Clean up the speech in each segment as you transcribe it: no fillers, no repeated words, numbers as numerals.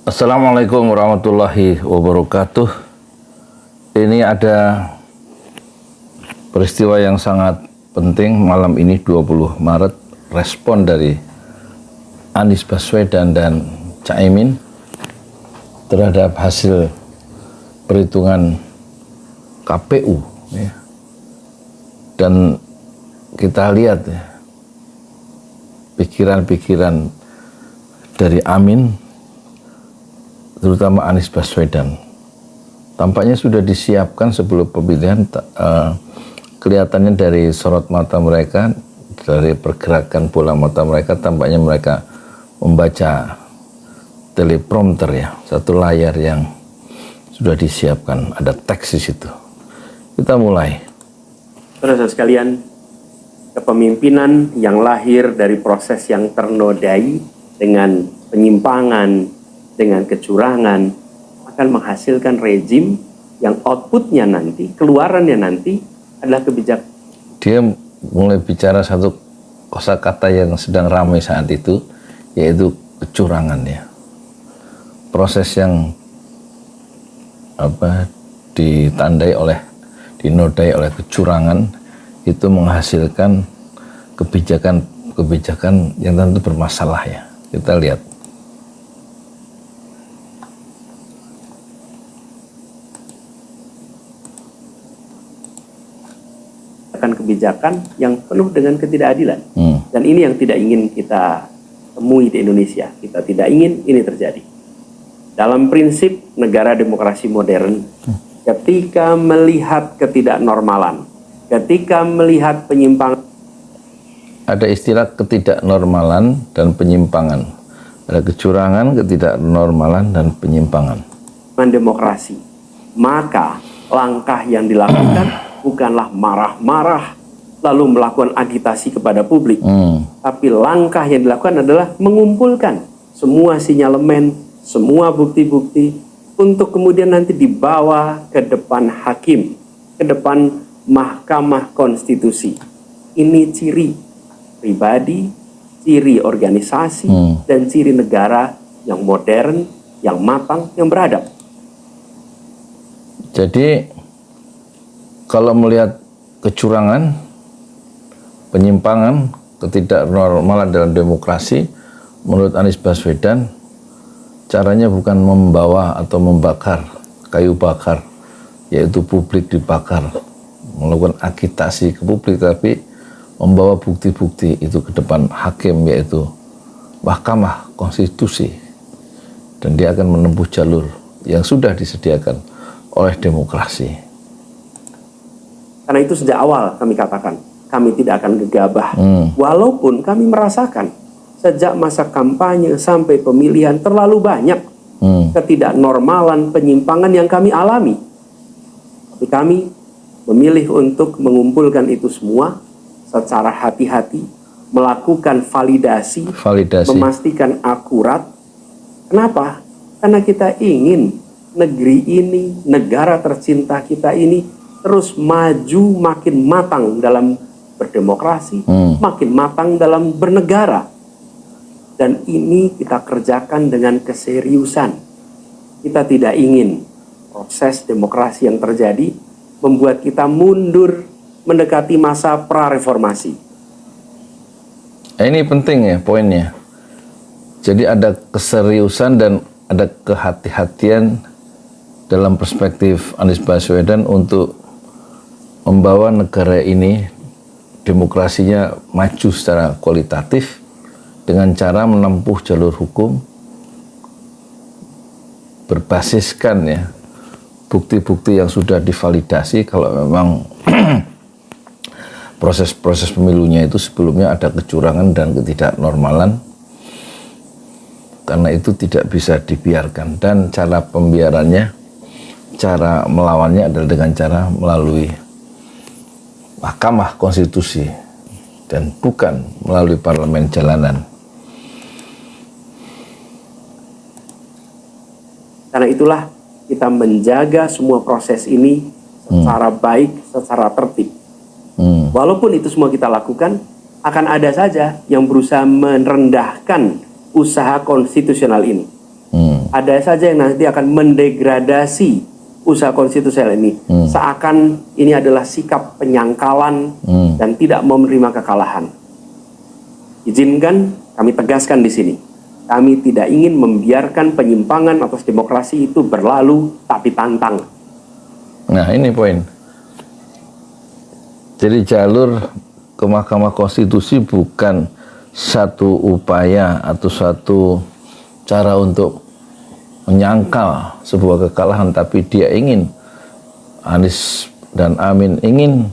Assalamualaikum warahmatullahi wabarakatuh. Ini ada peristiwa yang sangat penting malam ini 20 Maret. Respon dari Anies Baswedan dan Caimin terhadap hasil perhitungan KPU. Ya. Dan kita lihat ya, pikiran-pikiran dari Amin, terutama Anies Baswedan, tampaknya sudah disiapkan sebelum pemilihan. Kelihatannya dari sorot mata mereka, dari pergerakan bola mata mereka, tampaknya mereka membaca teleprompter ya, satu layar yang sudah disiapkan, ada teks di situ. Kita mulai. Saudara sekalian, kepemimpinan yang lahir dari proses yang ternodai dengan penyimpangan, dengan kecurangan, akan menghasilkan rejim yang outputnya nanti, keluarannya nanti adalah kebijakan. Dia mulai bicara satu kosakata yang sedang ramai saat itu, yaitu kecurangan ya. Proses yang dinodai oleh kecurangan itu menghasilkan kebijakan yang tentu bermasalah ya. Kita lihat. Kebijakan yang penuh dengan ketidakadilan. Dan ini yang tidak ingin kita temui di Indonesia. Kita tidak ingin ini terjadi. Dalam prinsip negara demokrasi modern, ketika melihat ketidaknormalan, ketika melihat penyimpangan. Ada istilah ketidaknormalan dan penyimpangan. Ada kecurangan, ketidaknormalan, dan penyimpangan. Demokrasi. Maka langkah yang dilakukan bukanlah marah-marah lalu melakukan agitasi kepada publik, tapi langkah yang dilakukan adalah mengumpulkan semua sinyalemen, semua bukti-bukti untuk kemudian nanti dibawa ke depan hakim, ke depan Mahkamah Konstitusi. Ini ciri pribadi, ciri organisasi, dan ciri negara yang modern, yang matang, yang beradab. Jadi kalau melihat kecurangan, penyimpangan, ketidaknormalan dalam demokrasi, menurut Anies Baswedan, caranya bukan membawa atau membakar kayu bakar, yaitu publik dibakar, melakukan agitasi ke publik, tapi membawa bukti-bukti itu ke depan hakim, yaitu Mahkamah Konstitusi. Dan dia akan menempuh jalur yang sudah disediakan oleh demokrasi. Karena itu sejak awal kami katakan, kami tidak akan gegabah. Walaupun kami merasakan sejak masa kampanye sampai pemilihan terlalu banyak ketidaknormalan, penyimpangan yang kami alami. Tapi kami memilih untuk mengumpulkan itu semua secara hati-hati, melakukan validasi, memastikan akurat. Kenapa? Karena kita ingin negeri ini, negara tercinta kita ini terus maju, makin matang dalam berdemokrasi, makin matang dalam bernegara. Dan ini kita kerjakan dengan keseriusan. Kita tidak ingin proses demokrasi yang terjadi membuat kita mundur mendekati masa pra-reformasi. Ini penting ya poinnya. Jadi ada keseriusan dan ada kehati-hatian dalam perspektif Anies Baswedan untuk membawa negara ini, demokrasinya maju secara kualitatif dengan cara menempuh jalur hukum berbasiskan ya bukti-bukti yang sudah divalidasi. Kalau memang proses-proses pemilunya itu sebelumnya ada kecurangan dan ketidaknormalan, karena itu tidak bisa dibiarkan. Dan cara pembiarannya, cara melawannya adalah dengan cara melalui Mahkamah Konstitusi dan bukan melalui parlemen jalanan. Karena itulah kita menjaga semua proses ini secara baik, secara tertib. Walaupun itu semua kita lakukan, akan ada saja yang berusaha merendahkan usaha konstitusional ini. Ada saja yang nanti akan mendegradasi usaha konstitusional ini. Seakan ini adalah sikap penyangkalan dan tidak mau menerima kekalahan. Izinkan kami tegaskan di sini. Kami tidak ingin membiarkan penyimpangan atas demokrasi itu berlalu tak ditantang. Nah, ini poin. Jadi jalur ke Mahkamah Konstitusi bukan satu upaya atau satu cara untuk menyangkal sebuah kekalahan, tapi dia ingin, Anies dan Amin ingin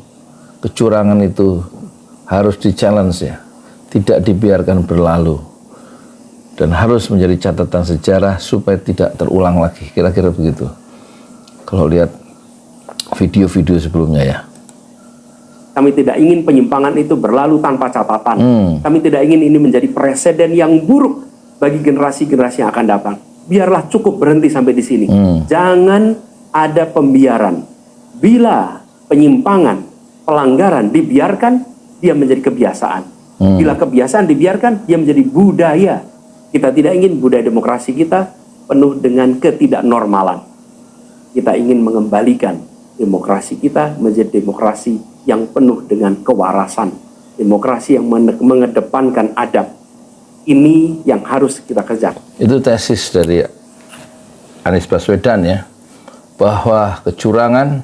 kecurangan itu harus di-challenge ya, tidak dibiarkan berlalu, dan harus menjadi catatan sejarah supaya tidak terulang lagi, kira-kira begitu. Kalau lihat video-video sebelumnya ya. Kami tidak ingin penyimpangan itu berlalu tanpa catatan. Kami tidak ingin ini menjadi presiden yang buruk bagi generasi-generasi yang akan datang. Biarlah cukup berhenti sampai di sini. Jangan ada pembiaran. Bila penyimpangan, pelanggaran dibiarkan, dia menjadi kebiasaan. Bila kebiasaan dibiarkan, dia menjadi budaya. Kita tidak ingin budaya demokrasi kita penuh dengan ketidaknormalan. Kita ingin mengembalikan demokrasi kita menjadi demokrasi yang penuh dengan kewarasan. Demokrasi yang mengedepankan adab. Ini yang harus kita kejar. Itu tesis dari Anies Baswedan ya, bahwa kecurangan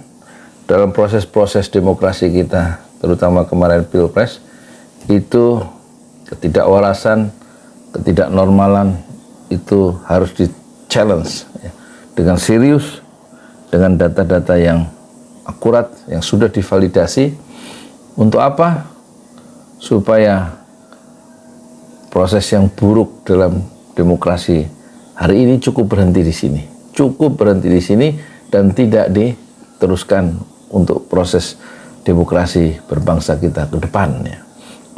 dalam proses-proses demokrasi kita, terutama kemarin Pilpres, itu ketidakwarasan, ketidaknormalan, itu harus di-challenge ya, dengan serius, dengan data-data yang akurat, yang sudah divalidasi. Untuk apa? Supaya proses yang buruk dalam demokrasi hari ini cukup berhenti di sini. Cukup berhenti di sini dan tidak diteruskan untuk proses demokrasi berbangsa kita ke depannya.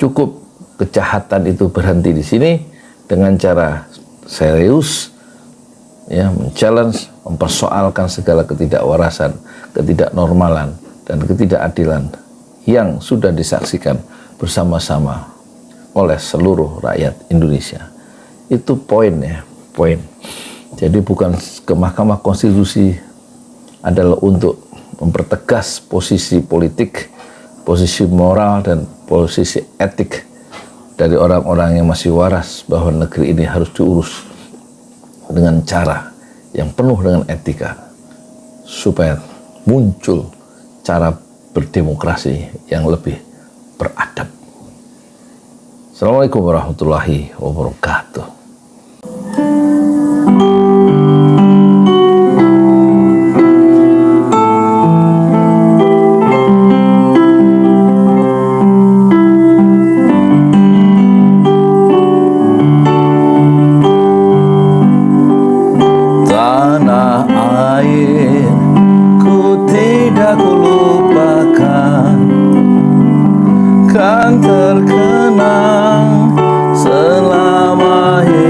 Cukup kejahatan itu berhenti di sini dengan cara serius ya, men-challenge, mempersoalkan segala ketidakwarasan, ketidaknormalan, dan ketidakadilan yang sudah disaksikan bersama-sama oleh seluruh rakyat Indonesia. Itu poin ya, poin. Jadi bukan ke Mahkamah Konstitusi adalah untuk mempertegas posisi politik, posisi moral, dan posisi etik dari orang-orang yang masih waras bahwa negeri ini harus diurus dengan cara yang penuh dengan etika supaya muncul cara berdemokrasi yang lebih beradab. Assalamualaikum warahmatullahi wabarakatuh. Tanah air ku tidak lupakan, kan terkenang selama hidup.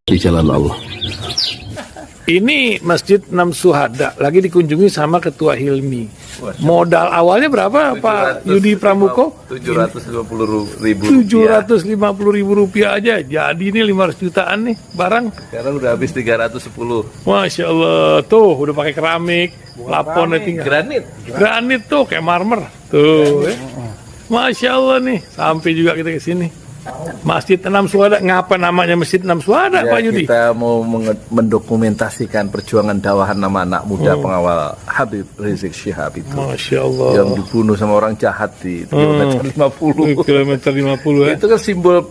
di jalan Allah. Ini Masjid Enam Syuhada lagi dikunjungi sama Ketua Hilmi. Modal awalnya berapa Pak Yudi Pramuko? 750.000 Rp750.000 aja. Jadi ini 500 jutaan nih barang. Sekarang udah habis 310. Masya Allah, tuh udah pakai keramik, laponnya tinggal. Granit tuh kayak marmer. Tuh, Masya Allah nih, sampai juga kita ke sini. Masjid Enam Syuhada, ngapa namanya Masjid Enam Syuhada, Pak Yudi? Kita mau mendokumentasikan perjuangan dakwahan nama anak muda pengawal Habib Rizik Syihab itu. Masya Allah. Yang dibunuh sama orang jahat di kilometer 50. Kilometer 50 ya. Itu kan simbol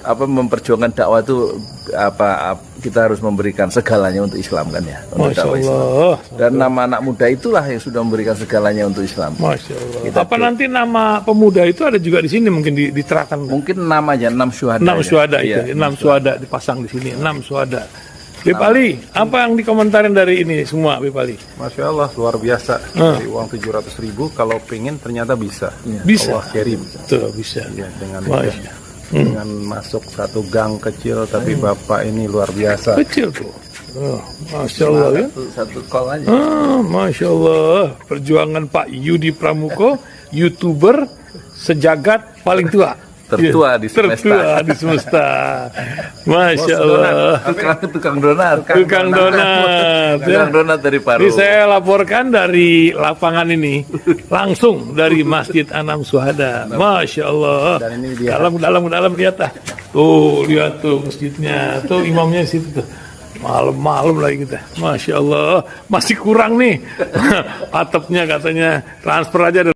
memperjuangkan dakwah itu kita harus memberikan segalanya untuk Islam kan ya. Untuk Masya dakwah Allah. Islam. Dan nama anak muda itulah yang sudah memberikan segalanya untuk Islam. Masya Allah. Apa nanti nama pemuda itu ada juga di sini mungkin diterahkan? Mungkin namanya 6 syuhada. 6 syuhada itu, Iya, 6 syuhada dipasang di sini, 6 syuhada. Bip Ali, apa yang dikomentarin dari ini semua, Bip Ali? Masya Allah, luar biasa. Dari uang 700.000, kalau pengen ternyata bisa. Bisa. Allah kirim. Tuh, bisa. Ya, dengan Masya. dengan masuk satu gang kecil, tapi Bapak ini luar biasa. Kecil tuh. Oh, Masya Allah ya. Satu call aja. Masya Allah. Perjuangan Pak Yudi Pramuko, YouTuber sejagat paling tua. Tertua di semesta. Tertua di semesta. Masya Allah. Tukang donat. Tukang donat. Tukang donat dari Paru. Ini saya laporkan dari lapangan ini, langsung dari Masjid Enam Syuhada. Masya Allah. Dan ini dia. Dalam lihat ah. Tuh, lihat tuh masjidnya. Tuh imamnya di situ tuh. Malam-malam lagi kita. Masya Allah. Masih kurang nih. Atapnya katanya transfer aja.